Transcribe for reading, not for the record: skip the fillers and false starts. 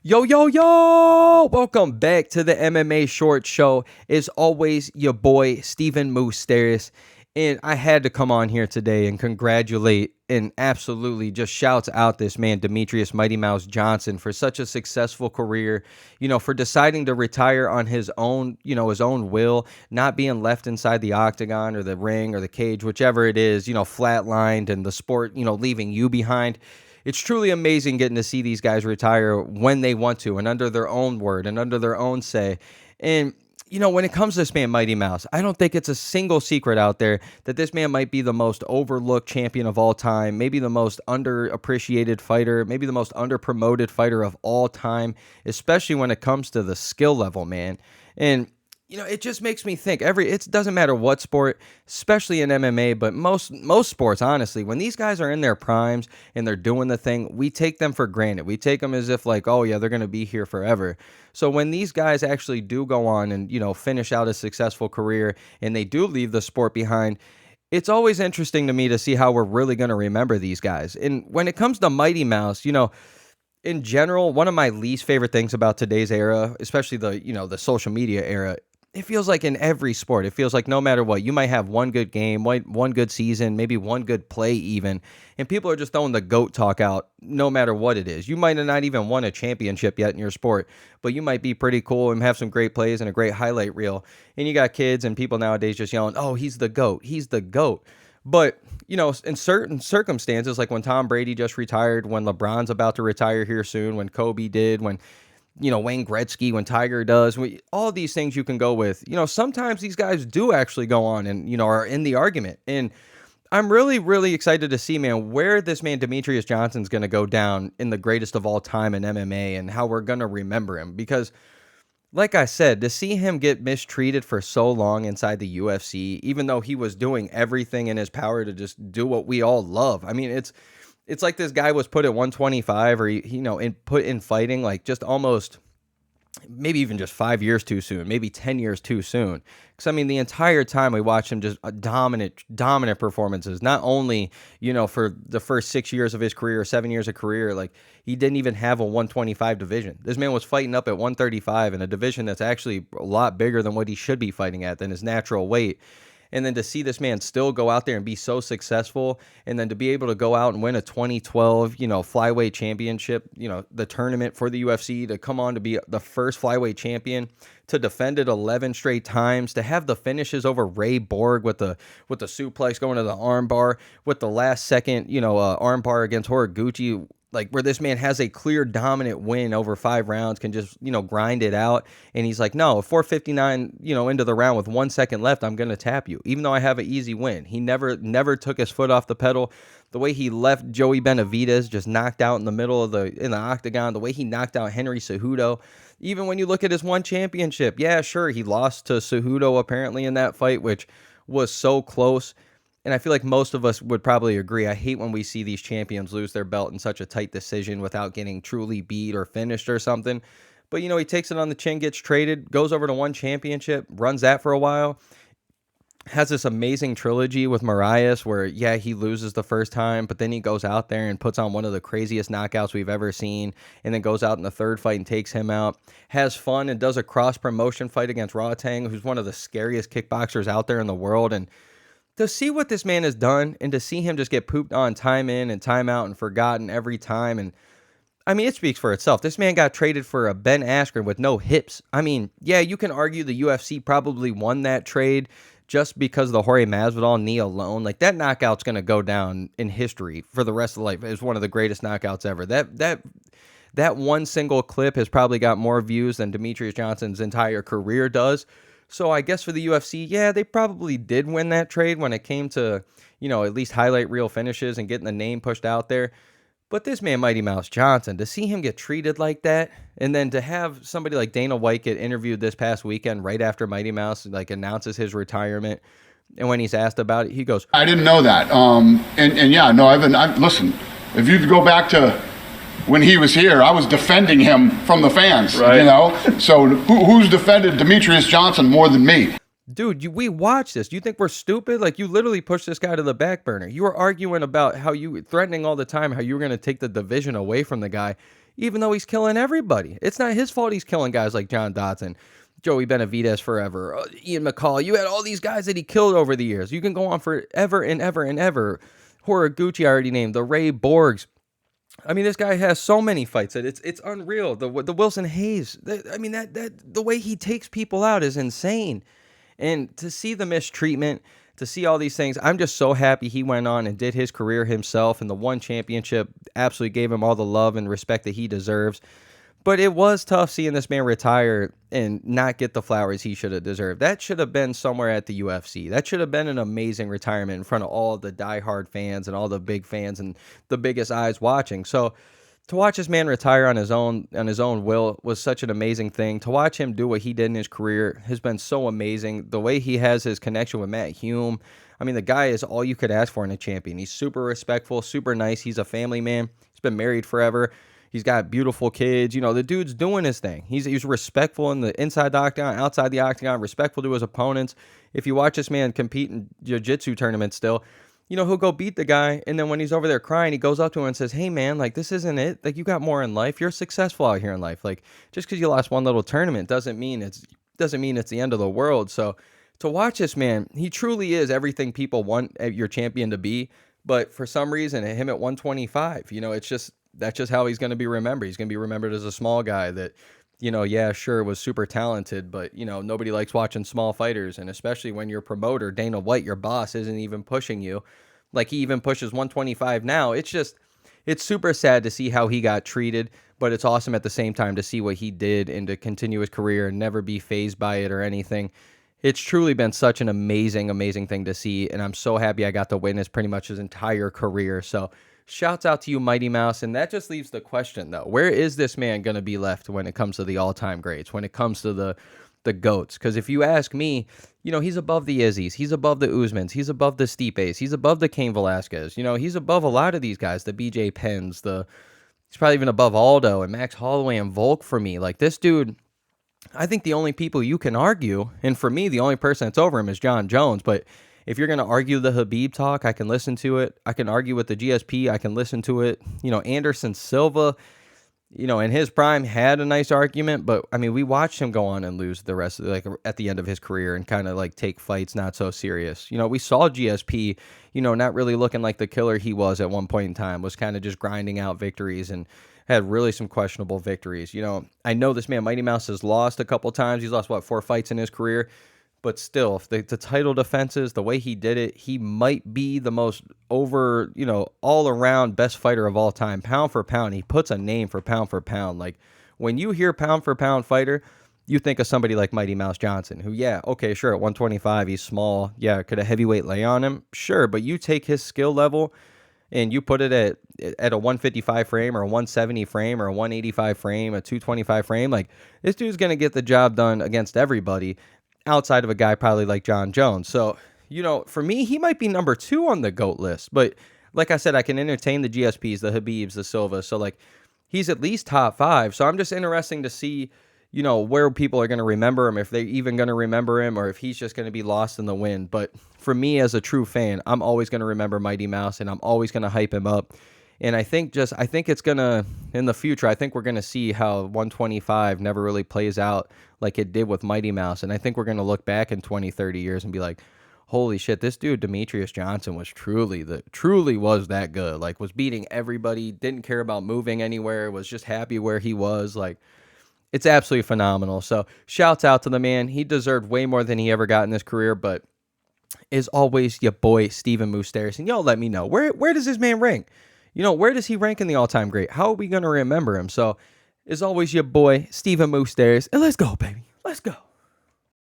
Yo, yo, yo! Welcome back to the MMA Short Show. As always, your boy, Stephen Moustaris. And I had to come on here today and congratulate and absolutely just shouts out this man, Demetrious Mighty Mouse Johnson, for such a successful career, for deciding to retire on his own, his own will, not being left inside the octagon or the ring or the cage, whichever it is, flatlined and the sport, leaving you behind. It's truly amazing getting to see these guys retire when they want to and under their own word and under their own say. And, when it comes to this man, Mighty Mouse, I don't think it's a single secret out there that this man might be the most overlooked champion of all time, maybe the most underappreciated fighter, maybe the most underpromoted fighter of all time, especially when it comes to the skill level, man. And it just makes me think it doesn't matter what sport, especially in MMA, but most sports, honestly, when these guys are in their primes and they're doing the thing, we take them for granted. We take them as if like, oh yeah, they're going to be here forever. So when these guys actually do go on and, finish out a successful career and they do leave the sport behind, it's always interesting to me to see how we're really going to remember these guys. And when it comes to Mighty Mouse, in general, one of my least favorite things about today's era, especially the social media era, it feels like in every sport, it feels like no matter what, you might have one good game, one good season, maybe one good play even, and people are just throwing the GOAT talk out no matter what it is. You might have not even won a championship yet in your sport, but you might be pretty cool and have some great plays and a great highlight reel. And you got kids and people nowadays just yelling, oh, he's the GOAT, he's the GOAT. But, in certain circumstances, like when Tom Brady just retired, when LeBron's about to retire here soon, when Kobe did, when Wayne Gretzky, when Tiger does, all these things you can go with. Sometimes these guys do actually go on and, are in the argument. And I'm really, really excited to see, man, where this man Demetrious Johnson's going to go down in the greatest of all time in MMA and how we're going to remember him. Because, like I said, to see him get mistreated for so long inside the UFC, even though he was doing everything in his power to just do what we all love. I mean, it's like this guy was put at 125 or, put in fighting like just almost maybe even just 5 years too soon, maybe 10 years too soon. Because, I mean, the entire time we watched him just dominant performances, not only, for the first 6 years of his career, 7 years of career, like he didn't even have a 125 division. This man was fighting up at 135 in a division that's actually a lot bigger than what he should be fighting at than his natural weight. And then to see this man still go out there and be so successful, and then to be able to go out and win a 2012, flyweight championship, the tournament for the UFC, to come on to be the first flyweight champion, to defend it 11 straight times, to have the finishes over Ray Borg with the suplex going to the armbar, with the last second, armbar against Horiguchi, like where this man has a clear dominant win over 5 rounds, can just, grind it out. And he's like, no, 4:59, into the round with 1 second left, I'm going to tap you, even though I have an easy win. He never took his foot off the pedal. The way he left Joey Benavidez just knocked out in the octagon, the way he knocked out Henry Cejudo. Even when you look at his one championship, yeah, sure, he lost to Cejudo apparently in that fight, which was so close. And I feel like most of us would probably agree. I hate when we see these champions lose their belt in such a tight decision without getting truly beat or finished or something. But, he takes it on the chin, gets traded, goes over to one championship, runs that for a while, has this amazing trilogy with Marias where, yeah, he loses the first time, but then he goes out there and puts on one of the craziest knockouts we've ever seen, and then goes out in the third fight and takes him out, has fun and does a cross-promotion fight against Rodtang, who's one of the scariest kickboxers out there in the world. And to see what this man has done and to see him just get pooped on time in and time out and forgotten every time. And I mean, it speaks for itself. This man got traded for a Ben Askren with no hips. I mean, yeah, you can argue the UFC probably won that trade just because of the Jorge Masvidal knee alone. Like, that knockout's going to go down in history for the rest of life as one of the greatest knockouts ever. That one single clip has probably got more views than Demetrious Johnson's entire career does. So I guess for the UFC, yeah, they probably did win that trade when it came to, at least highlight reel finishes and getting the name pushed out there. But this man, Mighty Mouse Johnson, to see him get treated like that, and then to have somebody like Dana White get interviewed this past weekend right after Mighty Mouse announces his retirement, and when he's asked about it, he goes, I didn't know that. Listen, if you go back to when he was here, I was defending him from the fans, right. So who's defended Demetrious Johnson more than me? Dude, we watched this. Do you think we're stupid? Like, you literally pushed this guy to the back burner. You were arguing about how you threatening all the time, how you were going to take the division away from the guy. even though he's killing everybody. It's not his fault he's killing guys like John Dodson, Joey Benavidez forever, Ian McCall. You had all these guys that he killed over the years. You can go on forever and ever and ever. Horiguchi I already named, the Ray Borgs. I mean, this guy has so many fights that it's unreal. The Wilson Hayes. The way he takes people out is insane. And to see the mistreatment, to see all these things, I'm just so happy he went on and did his career himself, and the one championship absolutely gave him all the love and respect that he deserves. But it was tough seeing this man retire and not get the flowers he should have deserved. That should have been somewhere at the UFC. That should have been an amazing retirement in front of all the diehard fans and all the big fans and the biggest eyes watching. So to watch this man retire on his own will was such an amazing thing. To watch him do what he did in his career has been so amazing. The way he has his connection with Matt Hume, I mean, the guy is all you could ask for in a champion. He's super respectful, super nice. He's a family man. He's been married forever. He's got beautiful kids. You know, the dude's doing his thing. He's respectful in the inside the octagon, outside the octagon, respectful to his opponents. If you watch this man compete in jiu-jitsu tournaments still, you know, he'll go beat the guy, and then when he's over there crying, he goes up to him and says, hey, man, like, this isn't it. Like, you got more in life. You're successful out here in life. Like, just because you lost one little tournament doesn't mean it's the end of the world. So to watch this man, he truly is everything people want your champion to be. But for some reason, him at 125, you know, that's just how he's going to be remembered. He's going to be remembered as a small guy that, you know, yeah, sure, was super talented, but, you know, nobody likes watching small fighters. And especially when your promoter, Dana White, your boss, isn't even pushing you. Like, he even pushes 125 now. It's super sad to see how he got treated, but it's awesome at the same time to see what he did and to continue his career and never be fazed by it or anything. It's truly been such an amazing, amazing thing to see, and I'm so happy I got to witness pretty much his entire career. So shouts out to you, Mighty Mouse. And that just leaves the question, though. Where is this man going to be left when it comes to the all-time greats, when it comes to the GOATs? Because if you ask me, you know, he's above the Izzies. He's above the Usmans. He's above the Stipes. He's above the Cain Velasquez. You know, he's above a lot of these guys, the BJ Penns. He's probably even above Aldo and Max Holloway and Volk for me. Like, this dude, I think the only people you can argue, and for me, the only person that's over him is John Jones, but if you're going to argue the Khabib talk, I can listen to it. I can argue with the GSP. I can listen to it. You know, Anderson Silva, you know, in his prime had a nice argument, but I mean, we watched him go on and lose the rest of like at the end of his career and kind of like take fights not so serious. You know, we saw GSP, you know, not really looking like the killer he was at one point in time, was kind of just grinding out victories and had really some questionable victories. You know, I know this man, Mighty Mouse, has lost a couple times. He's lost, 4 fights in his career? But still, if the title defenses, the way he did it, he might be the most all-around best fighter of all time. Pound for pound, he puts a name for pound. Like, when you hear pound for pound fighter, you think of somebody like Mighty Mouse Johnson, who, yeah, okay, sure, at 125, he's small. Yeah, could a heavyweight lay on him? Sure, but you take his skill level and you put it at a 155 frame or a 170 frame or a 185 frame, a 225 frame, like, this dude's going to get the job done against everybody, outside of a guy probably like John Jones. So, you know, for me, he might be number 2 on the GOAT list. But like I said, I can entertain the GSPs, the Khabibs, the Silvas. So, like, he's at least top 5. So I'm just interesting to see, you know, where people are going to remember him, if they're even going to remember him, or if he's just going to be lost in the wind. But for me, as a true fan, I'm always going to remember Mighty Mouse, and I'm always going to hype him up. And I think it's going to, in the future, I think we're going to see how 125 never really plays out like it did with Mighty Mouse. And I think we're going to look back in 20, 30 years and be like, holy shit, this dude, Demetrious Johnson, was truly was that good. Like, was beating everybody, didn't care about moving anywhere, was just happy where he was. Like, it's absolutely phenomenal. So shouts out to the man. He deserved way more than he ever got in his career, but is always your boy, Steven Moustaris. And y'all let me know, where does this man rank? You know, where does he rank in the all-time great? How are we going to remember him? So, as always, your boy, Steven Moustaris. And let's go, baby. Let's go.